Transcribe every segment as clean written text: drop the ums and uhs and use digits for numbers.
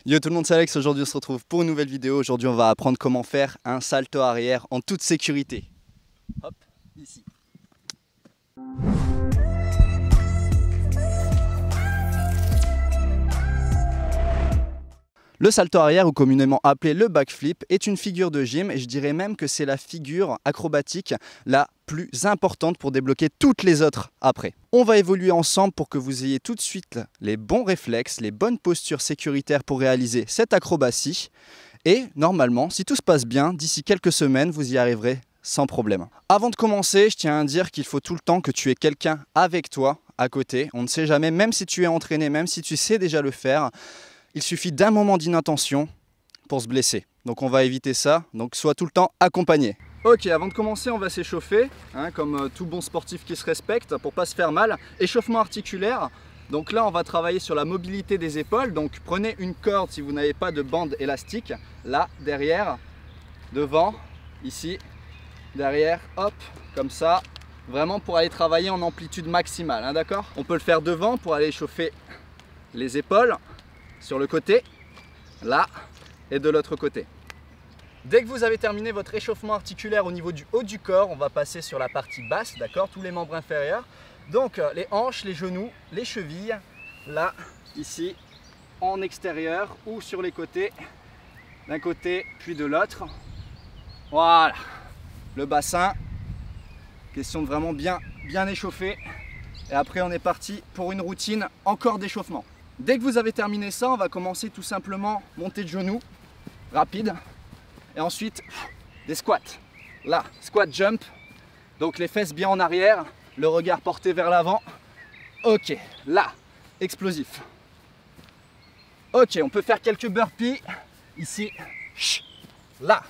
Yo tout le monde, c'est Alex, aujourd'hui on se retrouve pour une nouvelle vidéo. Aujourd'hui on va apprendre comment faire un salto arrière en toute sécurité. Hop, ici. Le salto arrière, ou communément appelé le backflip, est une figure de gym et je dirais même que c'est la figure acrobatique la plus importante pour débloquer toutes les autres après. On va évoluer ensemble pour que vous ayez tout de suite les bons réflexes, les bonnes postures sécuritaires pour réaliser cette acrobatie. Et normalement, si tout se passe bien, d'ici quelques semaines, vous y arriverez sans problème. Avant de commencer, je tiens à dire qu'il faut tout le temps que tu aies quelqu'un avec toi à côté. On ne sait jamais, même si tu es entraîné, même si tu sais déjà le faire, il suffit d'un moment d'inattention pour se blesser. Donc on va éviter ça, donc sois tout le temps accompagné. Ok, avant de commencer, on va s'échauffer, comme tout bon sportif qui se respecte, pour pas se faire mal. Échauffement articulaire, donc là on va travailler sur la mobilité des épaules. Donc prenez une corde si vous n'avez pas de bande élastique, là, derrière, devant, ici, derrière, hop, comme ça. Vraiment pour aller travailler en amplitude maximale, d'accord? On peut le faire devant pour aller échauffer les épaules, sur le côté, là, et de l'autre côté. Dès que vous avez terminé votre échauffement articulaire au niveau du haut du corps, on va passer sur la partie basse, d'accord, tous les membres inférieurs. Donc les hanches, les genoux, les chevilles, là, ici, en extérieur ou sur les côtés, d'un côté puis de l'autre. Voilà, le bassin, question de vraiment bien échauffer. Et après on est parti pour une routine encore d'échauffement. Dès que vous avez terminé ça, on va commencer tout simplement montée de genoux, rapide. Et ensuite, des squats. Là, squat jump. Donc les fesses bien en arrière, le regard porté vers l'avant. Ok, là, explosif. Ok, on peut faire quelques burpees. Ici, là.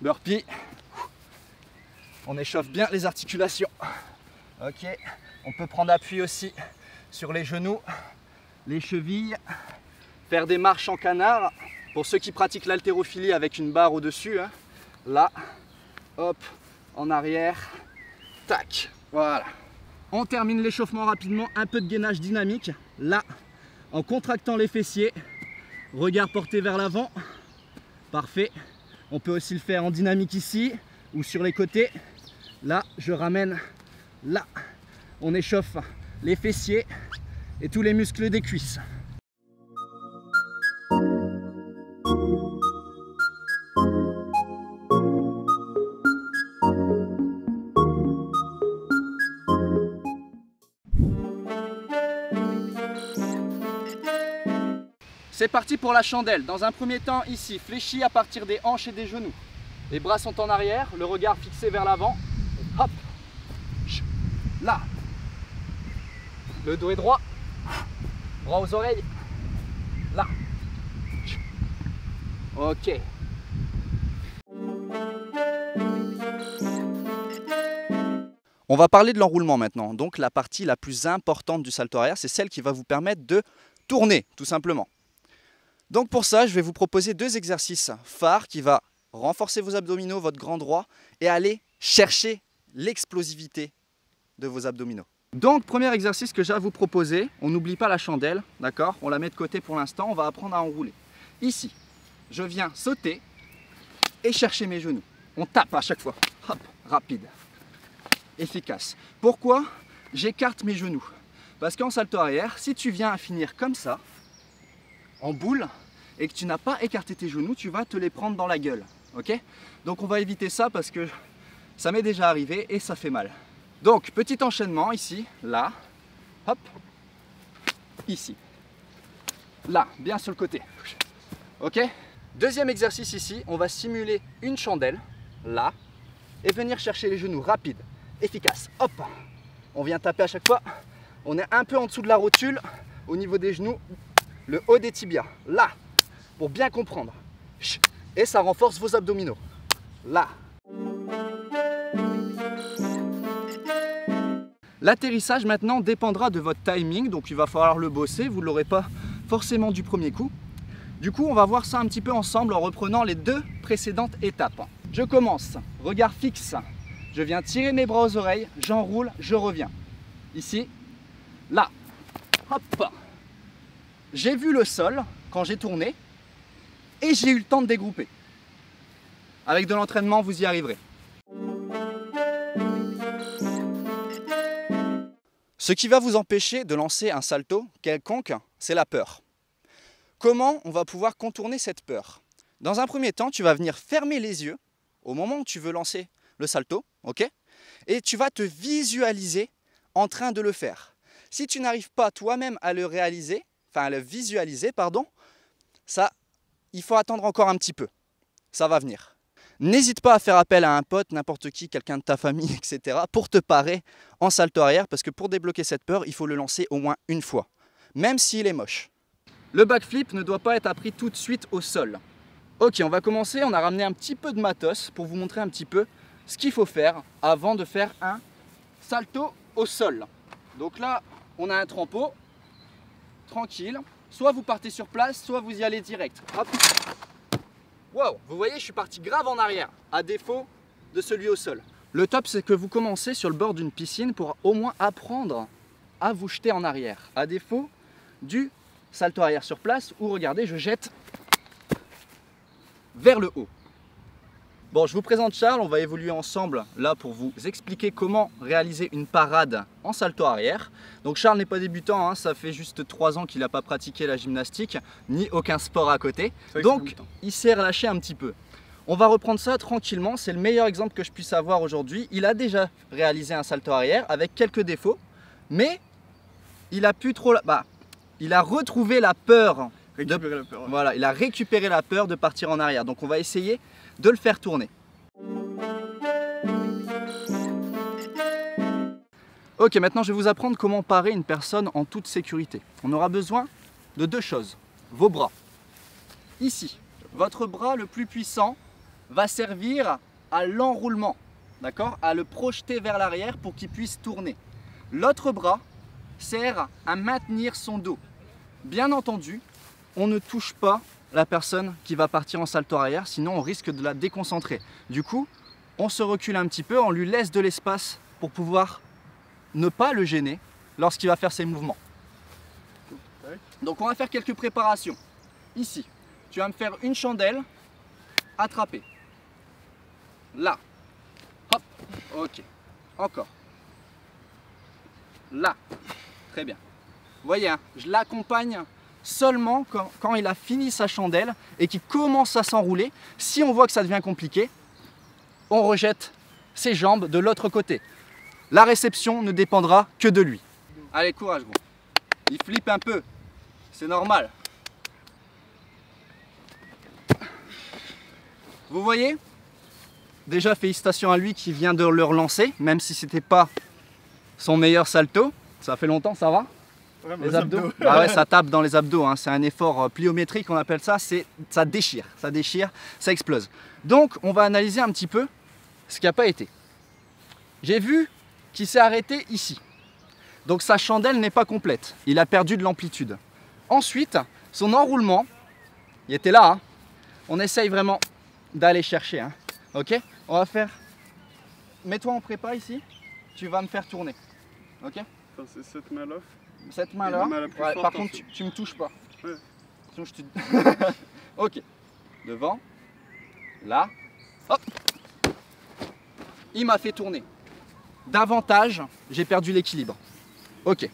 Burpees. On échauffe bien les articulations. Ok, on peut prendre appui aussi sur les genoux, les chevilles, faire des marches en canard pour ceux qui pratiquent l'haltérophilie avec une barre au-dessus, là, hop, en arrière, tac, voilà. On termine l'échauffement rapidement, un peu de gainage dynamique, là, en contractant les fessiers, regard porté vers l'avant, parfait. On peut aussi le faire en dynamique ici ou sur les côtés, là, je ramène, là, on échauffe les fessiers et tous les muscles des cuisses. C'est parti pour la chandelle. Dans un premier temps, ici, fléchi à partir des hanches et des genoux. Les bras sont en arrière, le regard fixé vers l'avant. Hop, là. Le dos est droit. Bras aux oreilles. Là. Ok. On va parler de l'enroulement maintenant. Donc la partie la plus importante du salto arrière, c'est celle qui va vous permettre de tourner, tout simplement. Donc pour ça, je vais vous proposer deux exercices phares qui vont renforcer vos abdominaux, votre grand droit, et aller chercher l'explosivité de vos abdominaux. Donc premier exercice que j'ai à vous proposer, on n'oublie pas la chandelle, d'accord? On la met de côté pour l'instant, on va apprendre à enrouler. Ici, je viens sauter et chercher mes genoux. On tape à chaque fois, hop, rapide, efficace. Pourquoi j'écarte mes genoux? Parce qu'en salto arrière, si tu viens à finir comme ça, en boule, et que tu n'as pas écarté tes genoux, tu vas te les prendre dans la gueule, ok? Donc on va éviter ça parce que ça m'est déjà arrivé et ça fait mal. Donc petit enchaînement ici, là, hop, ici, là, bien sur le côté, ok? Deuxième exercice ici, on va simuler une chandelle, là, et venir chercher les genoux, rapide, efficace, hop, on vient taper à chaque fois, on est un peu en dessous de la rotule, au niveau des genoux, le haut des tibias, là, pour bien comprendre, et ça renforce vos abdominaux, là. L'atterrissage maintenant dépendra de votre timing, donc il va falloir le bosser, vous ne l'aurez pas forcément du premier coup. Du coup, on va voir ça un petit peu ensemble en reprenant les deux précédentes étapes. Je commence, regard fixe, je viens tirer mes bras aux oreilles, j'enroule, je reviens. Ici, là, hop. J'ai vu le sol, quand j'ai tourné et j'ai eu le temps de dégrouper. Avec de l'entraînement, vous y arriverez. Ce qui va vous empêcher de lancer un salto quelconque, c'est la peur. Comment on va pouvoir contourner cette peur? Dans un premier temps, tu vas venir fermer les yeux au moment où tu veux lancer le salto, ok? Et tu vas te visualiser en train de le faire. Si tu n'arrives pas toi-même à le réaliser, enfin à le visualiser, pardon, ça, il faut attendre encore un petit peu. Ça va venir. N'hésite pas à faire appel à un pote, n'importe qui, quelqu'un de ta famille, etc. pour te parer en salto arrière parce que pour débloquer cette peur, il faut le lancer au moins une fois, même s'il est moche. Le backflip ne doit pas être appris tout de suite au sol. Ok, on va commencer, on a ramené un petit peu de matos pour vous montrer un petit peu ce qu'il faut faire avant de faire un salto au sol. Donc là, on a un trempeau, tranquille. Soit vous partez sur place, soit vous y allez direct. Hop. Wow, vous voyez, je suis parti grave en arrière, à défaut de celui au sol. Le top, c'est que vous commencez sur le bord d'une piscine pour au moins apprendre à vous jeter en arrière. À défaut du salto arrière sur place, où regardez, je jette vers le haut. Bon, je vous présente Charles, on va évoluer ensemble là pour vous expliquer comment réaliser une parade en salto arrière. Donc Charles n'est pas débutant, hein, ça fait juste 3 ans qu'il n'a pas pratiqué la gymnastique, ni aucun sport à côté. Donc il s'est relâché un petit peu. On va reprendre ça tranquillement, c'est le meilleur exemple que je puisse avoir aujourd'hui. Il a déjà réalisé un salto arrière avec quelques défauts, mais il a pu trop... il a retrouvé la peur. Voilà, il a récupéré la peur de partir en arrière. Donc on va essayer de le faire tourner. Ok, maintenant je vais vous apprendre comment parer une personne en toute sécurité. On aura besoin de 2 choses. Vos bras. Ici, votre bras le plus puissant va servir à l'enroulement, d'accord, à le projeter vers l'arrière pour qu'il puisse tourner. L'autre bras sert à maintenir son dos. Bien entendu, on ne touche pas la personne qui va partir en salto arrière, sinon on risque de la déconcentrer. Du coup, on se recule un petit peu, on lui laisse de l'espace pour pouvoir ne pas le gêner lorsqu'il va faire ses mouvements. Donc on va faire quelques préparations. Ici, tu vas me faire une chandelle, attraper. Là, hop, ok, encore. Là, très bien. Vous voyez, hein, je l'accompagne seulement quand il a fini sa chandelle et qu'il commence à s'enrouler. Si on voit que ça devient compliqué, on rejette ses jambes de l'autre côté. La réception ne dépendra que de lui. Allez, courage, gros. Il flippe un peu, c'est normal. Vous voyez? Déjà, félicitations à lui qui vient de le relancer, même si c'était pas son meilleur salto. Ça fait longtemps, ça va? Les abdos, bah ouais, ça tape dans les abdos, hein. C'est un effort pliométrique, on appelle ça, ça déchire, ça explose. Donc on va analyser un petit peu ce qui n'a pas été. J'ai vu qu'il s'est arrêté ici, donc sa chandelle n'est pas complète, il a perdu de l'amplitude. Ensuite, son enroulement, il était là, hein. On essaye vraiment d'aller chercher, hein. Ok, on va faire, mets-toi en prépa ici, tu vas me faire tourner, ok. C'est cette main-là. Cette main-là, ouais, par contre, tu me touches pas. Ouais. Sinon, je te... Ok. Devant. Là. Hop. Il m'a fait tourner. Davantage, j'ai perdu l'équilibre. Ok.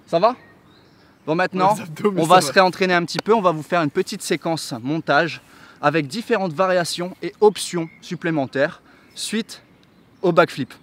Ça va? Bon, maintenant, on va se réentraîner un petit peu. On va vous faire une petite séquence montage avec différentes variations et options supplémentaires suite au backflip.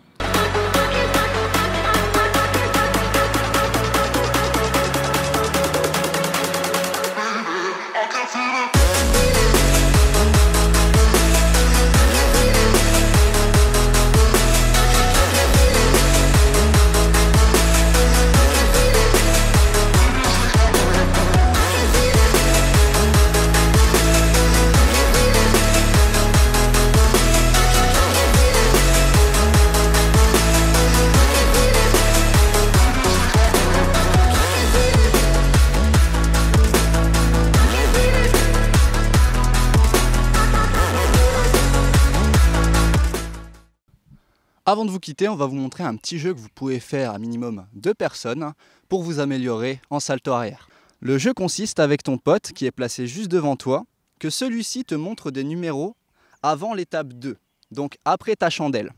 Avant de vous quitter, on va vous montrer un petit jeu que vous pouvez faire à minimum 2 personnes pour vous améliorer en salto arrière. Le jeu consiste avec ton pote qui est placé juste devant toi, que celui-ci te montre des numéros avant l'étape 2, donc après ta chandelle.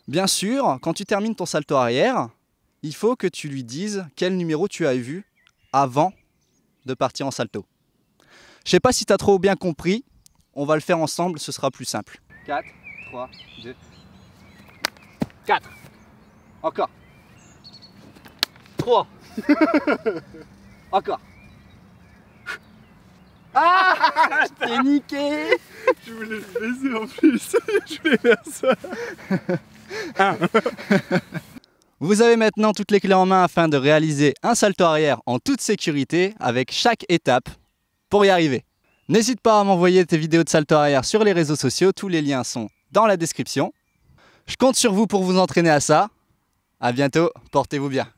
Bien sûr, quand tu termines ton salto arrière, il faut que tu lui dises quel numéro tu as vu avant de partir en salto. Je sais pas si tu as trop bien compris, on va le faire ensemble, ce sera plus simple. 4, 3, 2, 4. Encore. 3. Encore. Ah, je t'ai niqué. Je voulais le baiser en plus. Je voulais faire ça. Vous avez maintenant toutes les clés en main afin de réaliser un salto arrière en toute sécurité avec chaque étape pour y arriver. N'hésite pas à m'envoyer tes vidéos de salto arrière sur les réseaux sociaux, tous les liens sont dans la description. Je compte sur vous pour vous entraîner à ça. À bientôt, portez-vous bien.